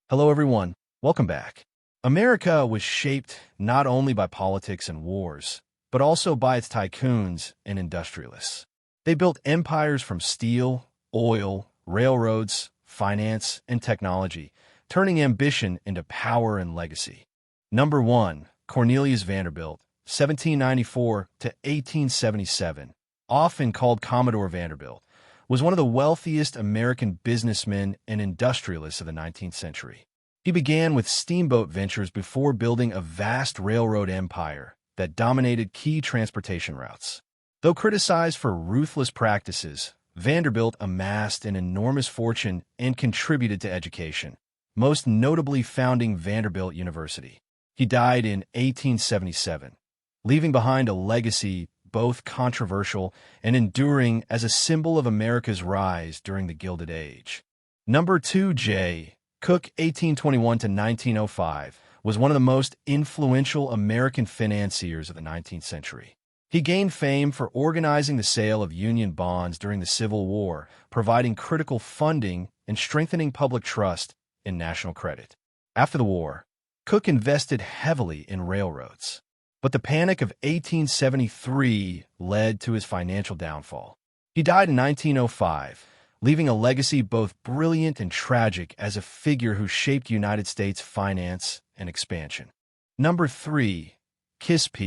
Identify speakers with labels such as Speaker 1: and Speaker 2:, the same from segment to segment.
Speaker 1: Hello, everyone. Welcome back. America was shaped not only by politics and wars, but also by its tycoons and industrialists. They built empires from steel, oil, railroads, finance, and technology, turning ambition into power and legacy. Number 1. Cornelius Vanderbilt, 1794 to 1877, often called Commodore Vanderbilt, was one of the wealthiest American businessmen and industrialists of the 19th century. He began with steamboat ventures before building a vast railroad empire that dominated key transportation routes. Though criticized for ruthless practices, Vanderbilt amassed an enormous fortune and contributed to education, most notably founding Vanderbilt University. He died in 1877, leaving behind a legacy both controversial and enduring as a symbol of America's rise during the Gilded Age. Number 2. J. Cook, 1821 to 1905, was one of the most influential American financiers of the 19th century. He gained fame for organizing the sale of Union bonds during the Civil War, providing critical funding and strengthening public trust in national credit. After the war, Cook invested heavily in railroads. But the Panic of 1873 led to his financial downfall. He died in 1905, leaving a legacy both brilliant and tragic as a figure who shaped United States finance and expansion. Number 3. Kisp.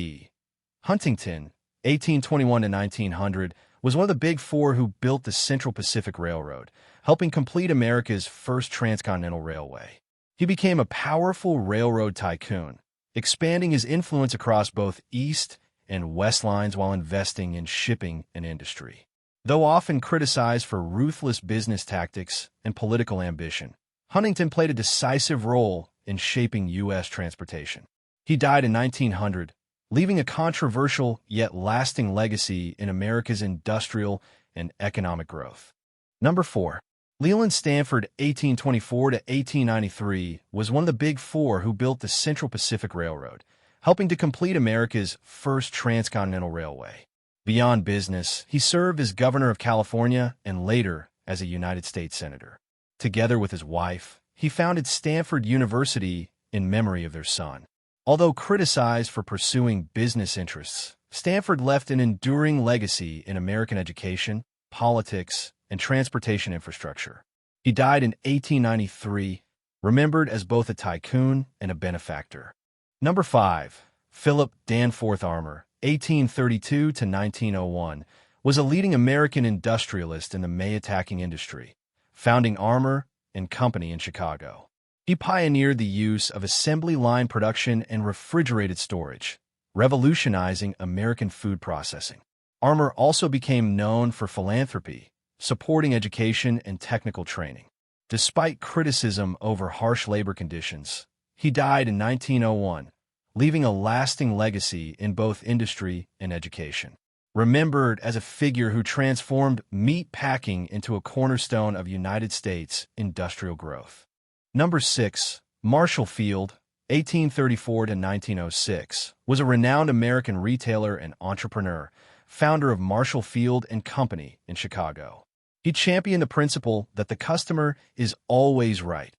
Speaker 1: Huntington, 1821 to 1900, was one of the Big Four who built the Central Pacific Railroad, helping complete America's first transcontinental railway. He became a powerful railroad tycoon, expanding his influence across both East and West lines while investing in shipping and industry. Though often criticized for ruthless business tactics and political ambition, Huntington played a decisive role in shaping U.S. transportation. He died in 1900, leaving a controversial yet lasting legacy in America's industrial and economic growth. Number 4. Leland Stanford, 1824 to 1893, was one of the Big Four who built the Central Pacific Railroad, helping to complete America's first transcontinental railway. Beyond business, he served as governor of California and later as a United States senator. Together with his wife, he founded Stanford University in memory of their son. Although criticized for pursuing business interests, Stanford left an enduring legacy in American education, politics, and transportation infrastructure. He died in 1893, remembered as both a tycoon and a benefactor. Number 5. Philip Danforth Armour, 1832 to 1901, was a leading American industrialist in the May-attacking industry, founding Armour and Company in Chicago. He pioneered the use of assembly line production and refrigerated storage, revolutionizing American food processing. Armour also became known for philanthropy, supporting education and technical training. Despite criticism over harsh labor conditions, he died in 1901, leaving a lasting legacy in both industry and education. Remembered as a figure who transformed meat packing into a cornerstone of United States industrial growth. Number 6. Marshall Field, 1834 to 1906, was a renowned American retailer and entrepreneur, founder of Marshall Field and Company in Chicago. He championed the principle that the customer is always right,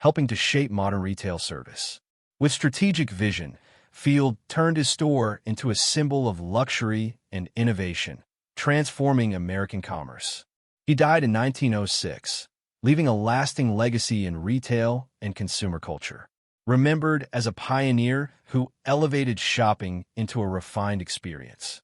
Speaker 1: helping to shape modern retail service. With strategic vision, Field turned his store into a symbol of luxury and innovation, transforming American commerce. He died in 1906, leaving a lasting legacy in retail and consumer culture. Remembered as a pioneer who elevated shopping into a refined experience.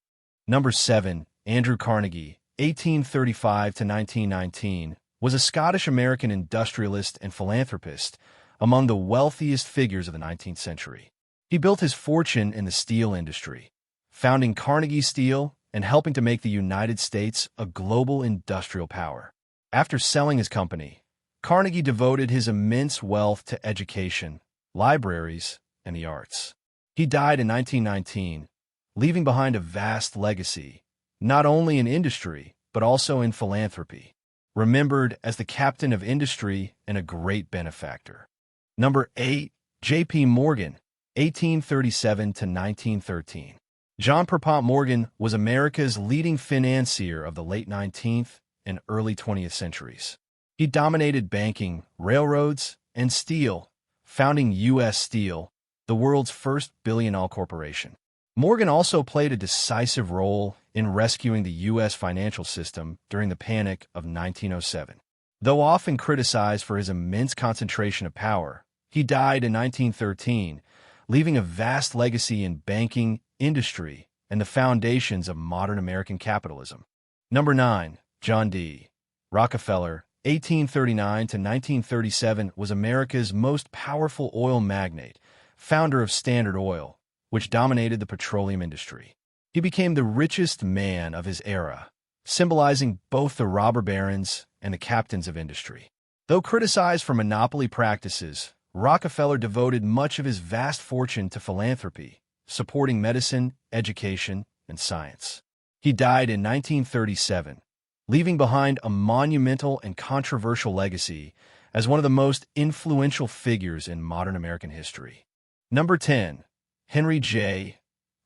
Speaker 1: Number 7. Andrew Carnegie, 1835 to 1919, was a Scottish-American industrialist and philanthropist, among the wealthiest figures of the 19th century. He built his fortune in the steel industry, founding Carnegie Steel and helping to make the United States a global industrial power. After selling his company, Carnegie devoted his immense wealth to education, libraries, and the arts. He died in 1919, leaving behind a vast legacy, not only in industry, but also in philanthropy, remembered as the captain of industry and a great benefactor. Number 8. J.P. Morgan, 1837 to 1913. John Pierpont Morgan was America's leading financier of the late 19th and early 20th centuries. He dominated banking, railroads, and steel, founding U.S. Steel, the world's first billion-dollar corporation. Morgan also played a decisive role in rescuing the U.S. financial system during the Panic of 1907. Though often criticized for his immense concentration of power, he died in 1913, leaving a vast legacy in banking, industry, and the foundations of modern American capitalism. Number 9. John D. Rockefeller, 1839 to 1937, was America's most powerful oil magnate, founder of Standard Oil, which dominated the petroleum industry. He became the richest man of his era, symbolizing both the robber barons and the captains of industry. Though criticized for monopoly practices, Rockefeller devoted much of his vast fortune to philanthropy, supporting medicine, education, and science. He died in 1937, leaving behind a monumental and controversial legacy as one of the most influential figures in modern American history. Number 10. Henry J.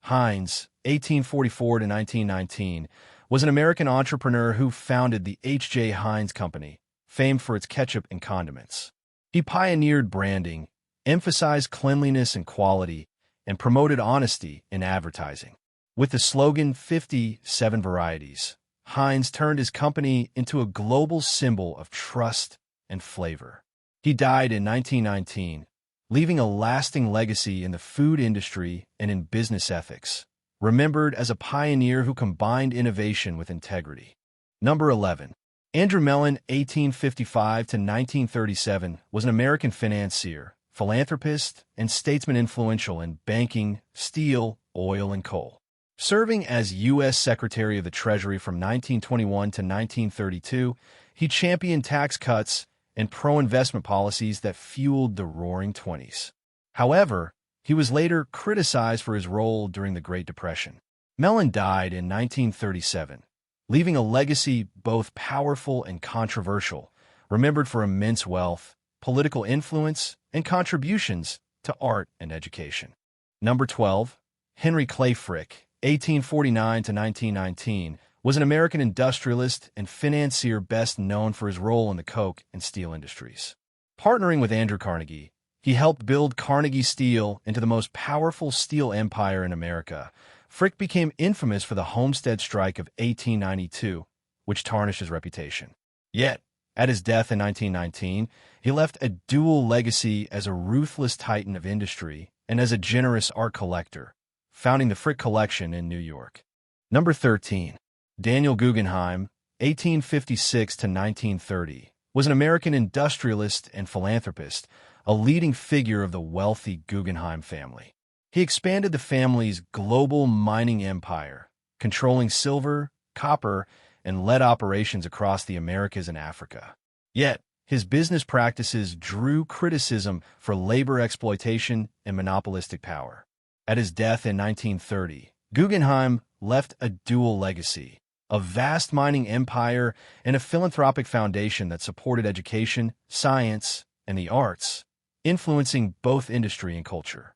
Speaker 1: Heinz, 1844 to 1919, was an American entrepreneur who founded the H.J. Heinz Company, famed for its ketchup and condiments. He pioneered branding, emphasized cleanliness and quality, and promoted honesty in advertising. With the slogan 57 varieties, Heinz turned his company into a global symbol of trust and flavor. He died in 1919, leaving a lasting legacy in the food industry and in business ethics, remembered as a pioneer who combined innovation with integrity. Number 11. Andrew Mellon, 1855 to 1937, was an American financier, philanthropist, and statesman influential in banking, steel, oil, and coal. Serving as U.S. Secretary of the Treasury from 1921 to 1932, he championed tax cuts and pro-investment policies that fueled the Roaring Twenties. However, he was later criticized for his role during the Great Depression. Mellon died in 1937, leaving a legacy both powerful and controversial, remembered for immense wealth, political influence, and contributions to art and education. Number 12. Henry Clay Frick, 1849 to 1919, was an American industrialist and financier best known for his role in the coke and steel industries. Partnering with Andrew Carnegie, he helped build Carnegie Steel into the most powerful steel empire in America. Frick became infamous for the Homestead Strike of 1892, which tarnished his reputation. Yet, at his death in 1919, he left a dual legacy as a ruthless titan of industry and as a generous art collector, founding the Frick Collection in New York. Number 13. Daniel Guggenheim, 1856 to 1930, was an American industrialist and philanthropist, a leading figure of the wealthy Guggenheim family. He expanded the family's global mining empire, controlling silver, copper, and lead operations across the Americas and Africa. Yet, his business practices drew criticism for labor exploitation and monopolistic power. At his death in 1930, Guggenheim left a dual legacy: a vast mining empire and a philanthropic foundation that supported education, science, and the arts, influencing both industry and culture.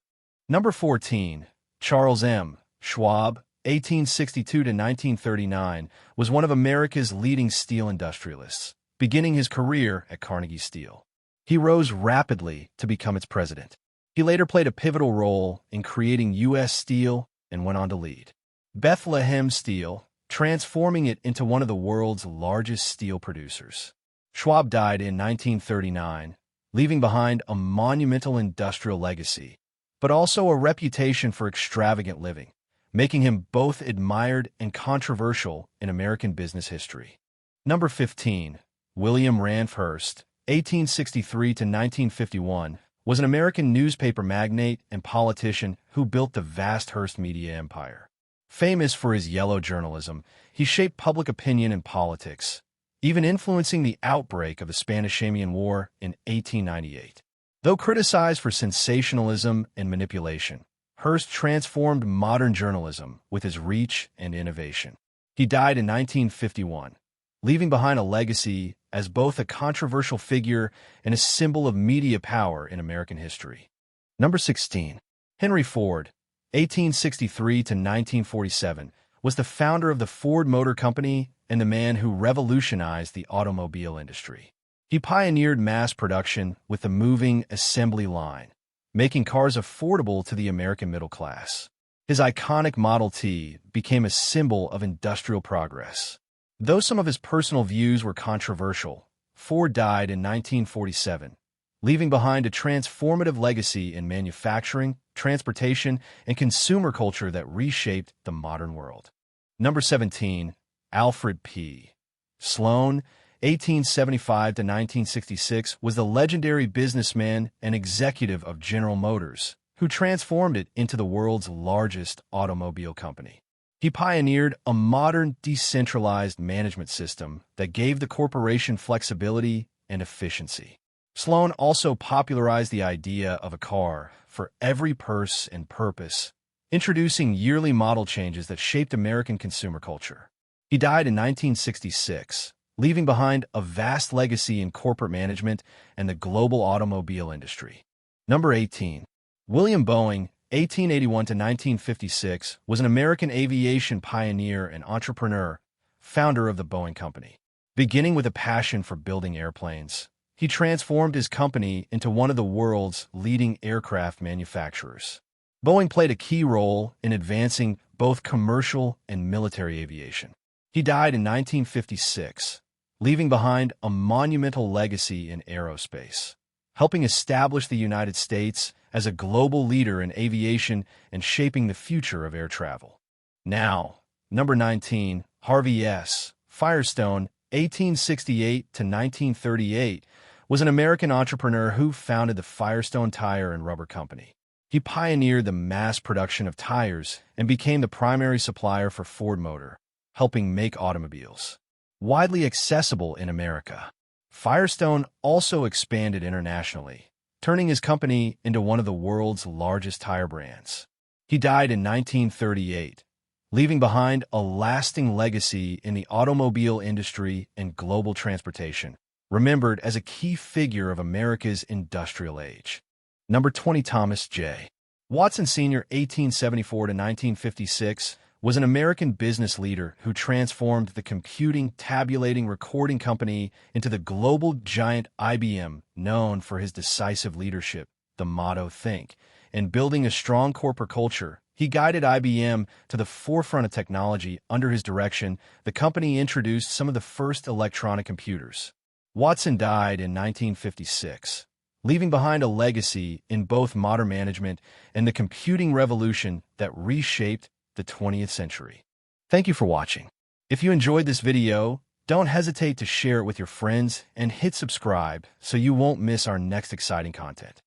Speaker 1: Number 14. Charles M. Schwab, 1862 to 1939, was one of America's leading steel industrialists, beginning his career at Carnegie Steel. He rose rapidly to become its president. He later played a pivotal role in creating U.S. Steel and went on to lead Bethlehem Steel, transforming it into one of the world's largest steel producers. Schwab died in 1939, leaving behind a monumental industrial legacy, but also a reputation for extravagant living, making him both admired and controversial in American business history. Number 15. William Randolph Hearst, 1863 to 1951, was an American newspaper magnate and politician who built the vast Hearst media empire. Famous for his yellow journalism, he shaped public opinion and politics, even influencing the outbreak of the Spanish-American War in 1898. Though criticized for sensationalism and manipulation, Hearst transformed modern journalism with his reach and innovation. He died in 1951, leaving behind a legacy as both a controversial figure and a symbol of media power in American history. Number 16. Henry Ford, 1863 to 1947, was the founder of the Ford Motor Company and the man who revolutionized the automobile industry. He pioneered mass production with the moving assembly line, making cars affordable to the American middle class. His iconic Model T became a symbol of industrial progress. Though some of his personal views were controversial, Ford died in 1947, leaving behind a transformative legacy in manufacturing, transportation, and consumer culture that reshaped the modern world. Number 17. Alfred P. Sloan, 1875 to 1966, was the legendary businessman and executive of General Motors, who transformed it into the world's largest automobile company. He pioneered a modern, decentralized management system that gave the corporation flexibility and efficiency. Sloan also popularized the idea of a car for every purse and purpose, introducing yearly model changes that shaped American consumer culture. He died in 1966, leaving behind a vast legacy in corporate management and the global automobile industry. Number 18. William Boeing, 1881 to 1956, was an American aviation pioneer and entrepreneur, founder of the Boeing Company. Beginning with a passion for building airplanes, he transformed his company into one of the world's leading aircraft manufacturers. Boeing played a key role in advancing both commercial and military aviation. He died in 1956, leaving behind a monumental legacy in aerospace, helping establish the United States as a global leader in aviation and shaping the future of air travel. Now, number 19, Harvey S. Firestone, 1868 to 1938, was an American entrepreneur who founded the Firestone Tire and Rubber Company. He pioneered the mass production of tires and became the primary supplier for Ford Motor, helping make automobiles widely accessible in America. Firestone also expanded internationally, turning his company into one of the world's largest tire brands. He died in 1938, leaving behind a lasting legacy in the automobile industry and global transportation, remembered as a key figure of America's industrial age. Number 20. Thomas J. Watson Sr., 1874 to 1956, was an American business leader who transformed the computing, tabulating, recording company into the global giant IBM, known for his decisive leadership, the motto "Think," and building a strong corporate culture. He guided IBM to the forefront of technology. Under his direction, the company introduced some of the first electronic computers. Watson died in 1956, leaving behind a legacy in both modern management and the computing revolution that reshaped the 20th century. Thank you for watching. If you enjoyed this video, don't hesitate to share it with your friends and hit subscribe so you won't miss our next exciting content.